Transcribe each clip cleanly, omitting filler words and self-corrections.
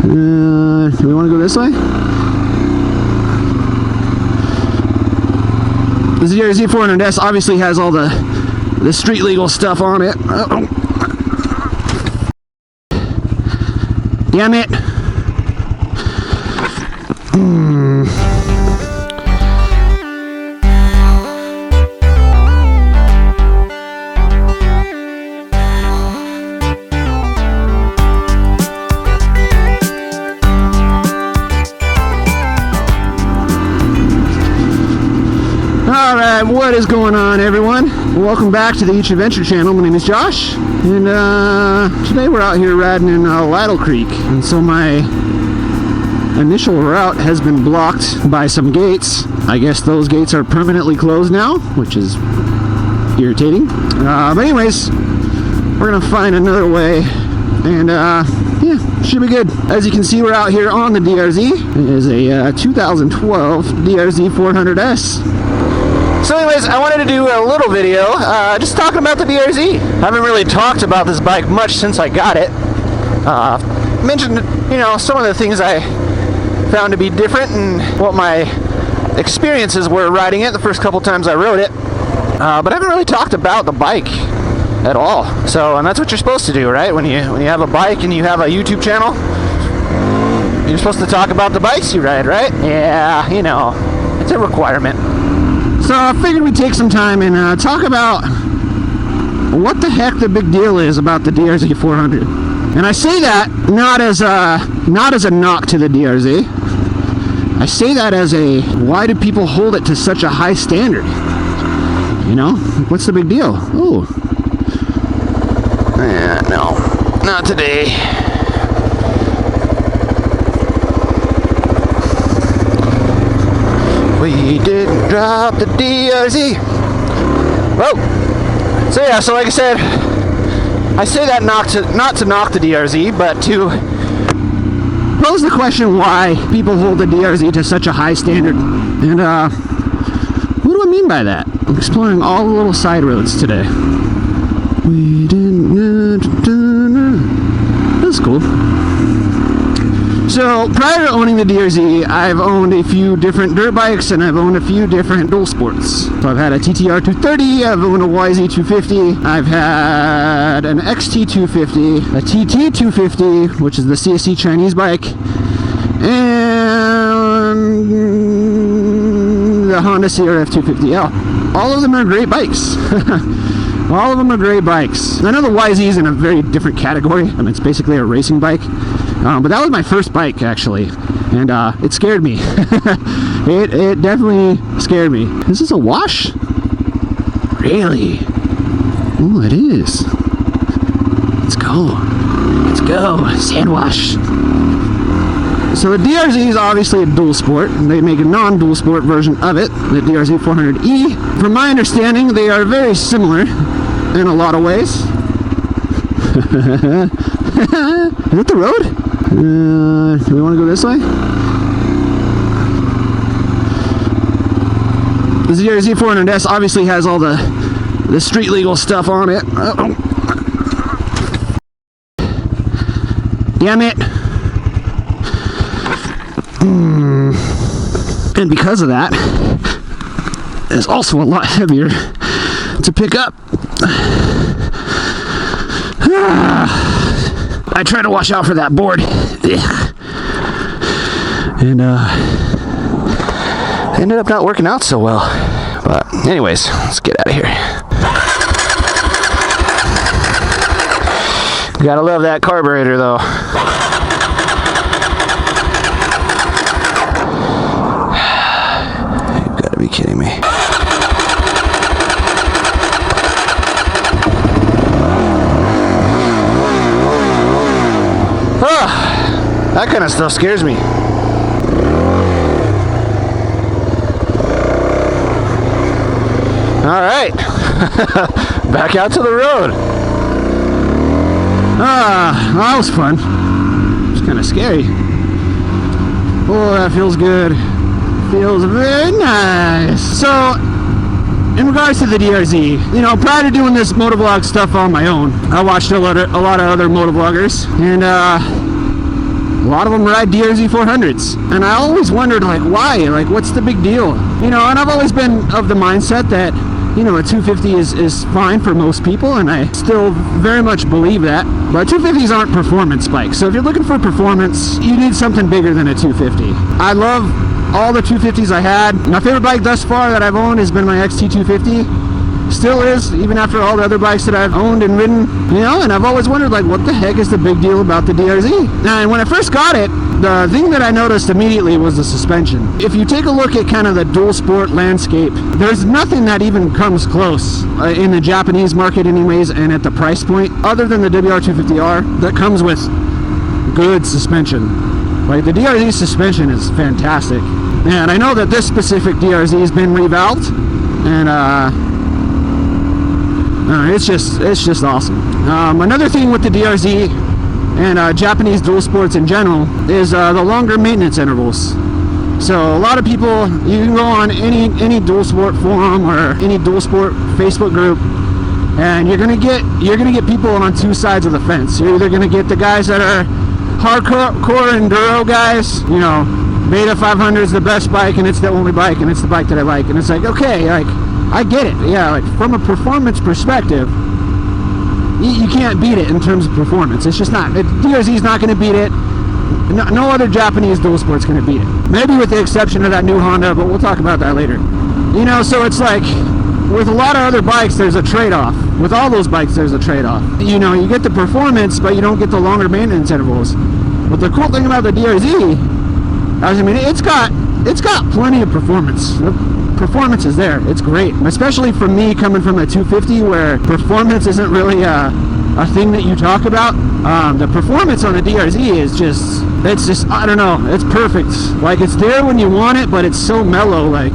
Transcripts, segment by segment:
Do we want to go this way? The DRZ400S obviously has all the street legal stuff on it. Damn it. Alright, what is going on, everyone? Welcome back to the Each Adventure channel. My name is Josh, and today we're out here riding in Lytle Creek, and so my initial route has been blocked by some gates. I guess those gates are permanently closed now, which is irritating. But anyways, we're gonna find another way, and yeah, should be good. As you can see, we're out here on the DRZ. It is a 2012 DRZ400S. So anyways, I wanted to do a little video just talking about the DRZ. I haven't really talked about this bike much since I got it. Mentioned, you know, some of the things I found to be different and what my experiences were riding it the first couple times I rode it. But I haven't really talked about the bike at all. So, and that's what you're supposed to do, right? When you have a bike and you have a YouTube channel, you're supposed to talk about the bikes you ride, right? Yeah, you know, it's a requirement. So I figured we'd take some time and talk about what the heck the big deal is about the DRZ400. And I say that not as a knock to the DRZ. I say that as a, why do people hold it to such a high standard? You know, what's the big deal? Oh, no, not today. We didn't drop the DRZ. Whoa. So yeah, so like I said, I say that not to knock the DRZ, but to pose the question why people hold the DRZ to such a high standard. And what do I mean by that? I'm exploring all the little side roads today. We didn't. That's cool. So prior to owning the DRZ, I've owned a few different dirt bikes and I've owned a few different dual sports. So I've had a TTR 230, I've owned a YZ 250, I've had an XT 250, a TT 250, which is the CSC Chinese bike, and the Honda CRF 250L. All of them are great bikes. All of them are great bikes. I know the YZ is in a very different category. I mean, it's basically a racing bike. But that was my first bike, actually, and it scared me. it definitely scared me. Is this a wash? Really? Oh, it is. Let's go. Let's go. Sand wash. So the DRZ is obviously a dual sport. They make a non-dual sport version of it, the DRZ400E. From my understanding, they are very similar in a lot of ways. Is that the road? Do we want to go this way? The DRZ400S obviously has all the street legal stuff on it. Damn it. And because of that, it's also a lot heavier to pick up. I try to watch out for that board. And ended up not working out so well. But anyways, let's get out of here. Gotta love that carburetor though. You've gotta be kidding me. That kind of stuff scares me. Alright. Back out to the road. That was fun. It's kind of scary. Oh, that feels good. Feels very nice. So, in regards to the DRZ, you know, prior to doing this motovlog stuff on my own, I watched a lot of other motovloggers, and A lot of them ride DRZ400s, and I always wondered, like, why? Like, what's the big deal? You know, and I've always been of the mindset that, you know, a 250 is fine for most people, and I still very much believe that. But 250s aren't performance bikes, so if you're looking for performance, you need something bigger than a 250. I love all the 250s I had. My favorite bike thus far that I've owned has been my XT250. Still is, even after all the other bikes that I've owned and ridden, you know, and I've always wondered, like, what the heck is the big deal about the DRZ? And when I first got it, the thing that I noticed immediately was the suspension. If you take a look at kind of the dual sport landscape, there's nothing that even comes close in the Japanese market anyways, and at the price point, other than the WR250R, that comes with good suspension. Like, the DRZ suspension is fantastic. And I know that this specific DRZ has been revalved, and it's just awesome. Another thing with the DRZ and Japanese dual sports in general is the longer maintenance intervals. So a lot of people, you can go on any dual sport forum or any dual sport Facebook group, and you're gonna get people on two sides of the fence. You're either gonna get the guys that are hardcore enduro guys, you know, Beta 500 is the best bike and it's the only bike and it's the bike that I like, and it's like, okay, like, I get it, yeah, like, from a performance perspective, you can't beat it in terms of performance. It's just not. DRZ is not going to beat it. No other Japanese dual sport's going to beat it. Maybe with the exception of that new Honda, but we'll talk about that later. You know, so it's like, with a lot of other bikes, there's a trade-off. With all those bikes, there's a trade-off. You know, you get the performance, but you don't get the longer maintenance intervals. But the cool thing about the DRZ, I mean, it's got plenty of performance. Performance is there. It's great, especially for me coming from a 250 where performance isn't really a thing that you talk about. The performance on the DRZ is just, I don't know, it's perfect. Like, it's there when you want it, but it's so mellow. Like,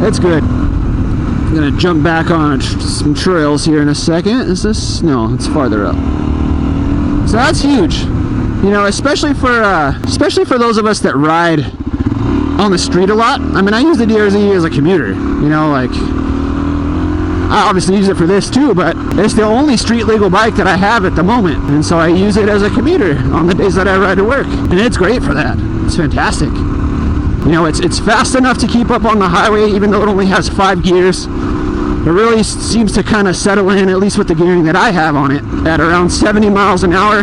it's good. I'm gonna jump back on some trails here in a second. Is this? No, it's farther up. So that's huge. You know, especially for those of us that ride on the street a lot. I mean, I use the DRZ as a commuter, you know, like, I obviously use it for this too, but it's the only street legal bike that I have at the moment, and so I use it as a commuter on the days that I ride to work, and it's great for that. It's fantastic. You know, it's fast enough to keep up on the highway, even though it only has 5 gears. It really seems to kind of settle in, at least with the gearing that I have on it, at around 70 miles an hour.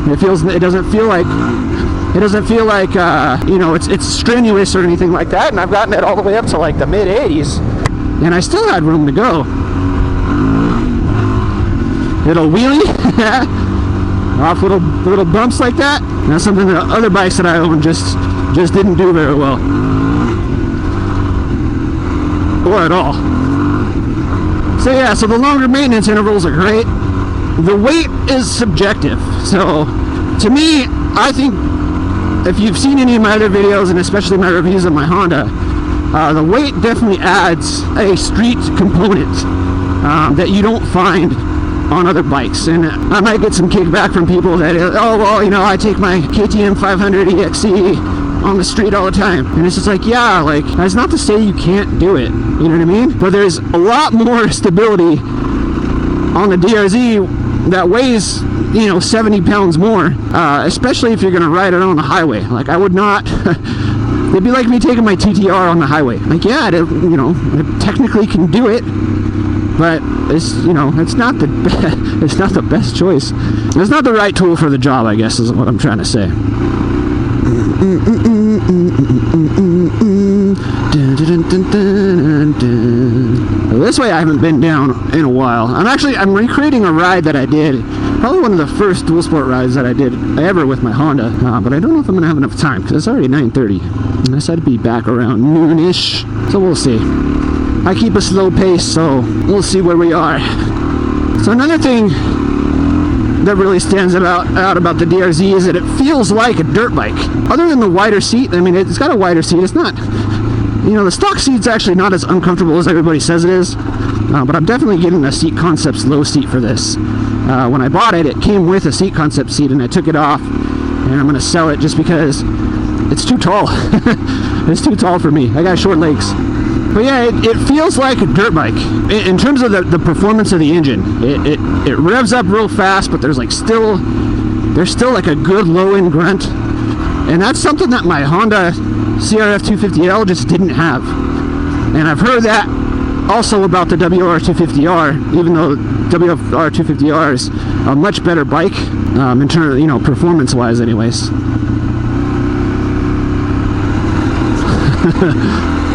It doesn't feel like you know, it's strenuous or anything like that, and I've gotten it all the way up to like the mid 80s, and I still had room to go. Little wheelie off little bumps like that. That's something that other bikes that I own just didn't do very well, or at all. So yeah, so the longer maintenance intervals are great. The weight is subjective, so to me, I think, if you've seen any of my other videos, and especially my reviews of my Honda, the weight definitely adds a street component that you don't find on other bikes. And I might get some kickback from people that, oh, well, you know, I take my KTM 500 EXE on the street all the time. And it's just like, yeah, like, that's not to say you can't do it, you know what I mean? But there's a lot more stability on the DRZ that weighs, you know, 70 pounds more, especially if you're going to ride it on the highway. Like, I would not, it'd be like me taking my TTR on the highway. Like, yeah, it, you know, it technically can do it, but it's, you know, it's not the best choice. It's not the right tool for the job, I guess, is what I'm trying to say. This way I haven't been down in a while. I'm recreating a ride that I did, probably one of the first dual sport rides that I did ever with my Honda, but I don't know if I'm gonna have enough time because it's already 9:30 and I said to be back around noonish, so we'll see. I keep a slow pace, so we'll see where we are. So another thing that really stands out about the DRZ is that it feels like a dirt bike. Other than the wider seat, I mean, it's got a wider seat. It's not, you know, the stock seat's actually not as uncomfortable as everybody says it is, but I'm definitely getting a Seat Concepts low seat for this. When I bought it, it came with a Seat Concepts seat, and I took it off, and I'm going to sell it just because it's too tall. It's too tall for me. I got short legs. But yeah, it feels like a dirt bike in terms of the performance of the engine. It revs up real fast, but there's still like a good low end grunt And that's something that my Honda CRF 250L just didn't have. And I've heard that also about the WR250R, even though WR250R is a much better bike in terms of, you know, performance-wise anyways.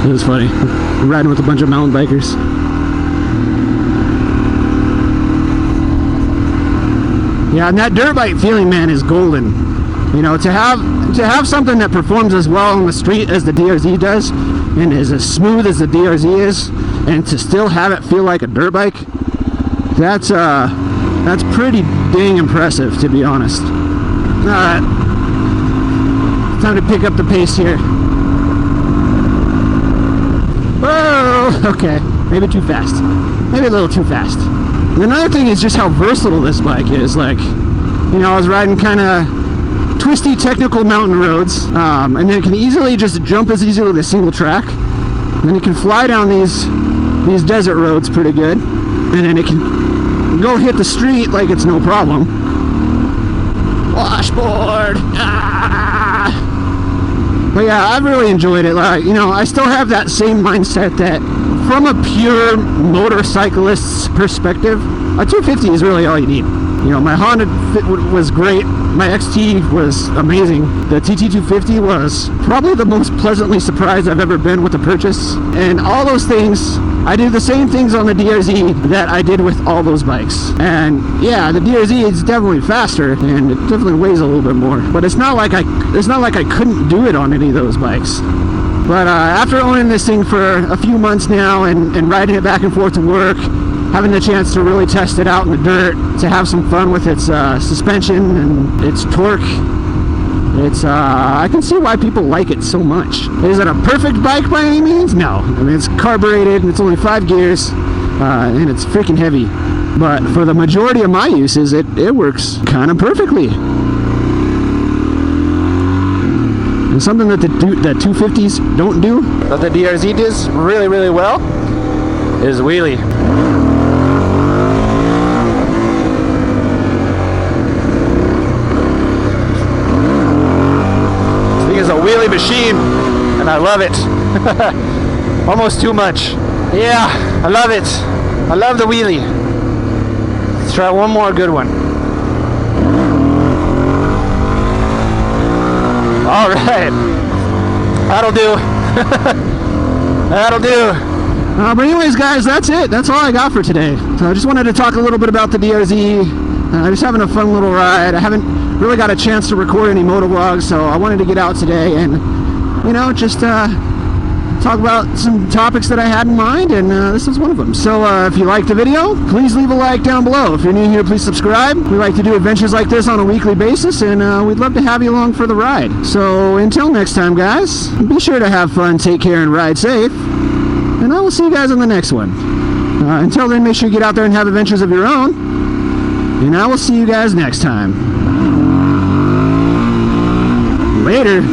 It was funny. Riding with a bunch of mountain bikers. Yeah, and that dirt bike feeling, man, is golden. You know, to have something that performs as well on the street as the DRZ does, and is as smooth as the DRZ is, and to still have it feel like a dirt bike, that's pretty dang impressive, to be honest. Alright, time to pick up the pace here. Whoa, okay, maybe too fast, maybe a little too fast. And another thing is just how versatile this bike is. Like, you know, I was riding kind of twisty technical mountain roads, and then it can easily just jump as easily with a single track. And then it can fly down these desert roads pretty good, and then it can go hit the street like it's no problem. Washboard! Ah! But yeah, I've really enjoyed it. Like, you know, I still have that same mindset that from a pure motorcyclist's perspective, a 250 is really all you need. You know, my Honda Fit was great. My XT was amazing. The TT250 was probably the most pleasantly surprised I've ever been with the purchase. And all those things, I do the same things on the DRZ that I did with all those bikes. And yeah, the DRZ is definitely faster and it definitely weighs a little bit more. But it's not like I couldn't do it on any of those bikes. But after owning this thing for a few months now and riding it back and forth to work, having the chance to really test it out in the dirt, to have some fun with its suspension and its torque, I can see why people like it so much. Is it a perfect bike by any means? No. I mean, it's carbureted and it's only 5 gears and it's freaking heavy. But for the majority of my uses, it works kind of perfectly. And something that the 250s don't do, that the DRZ does really, really well, is wheelie. This thing is a wheelie machine, and I love it. Almost too much. Yeah, I love it. I love the wheelie. Let's try one more good one. All right, that'll do. That'll do. But anyways, guys, that's it. That's all I got for today. So I just wanted to talk a little bit about the DRZ. Just having a fun little ride. I haven't really got a chance to record any motovlogs, so I wanted to get out today and, you know, just talk about some topics that I had in mind, and this is one of them. So if you liked the video, please leave a like down below. If you're new here, please subscribe. We like to do adventures like this on a weekly basis, and we'd love to have you along for the ride. So until next time, guys, be sure to have fun, take care, and ride safe, and I will see you guys on the next one. Until then, make sure you get out there and have adventures of your own, and I will see you guys next time. Later.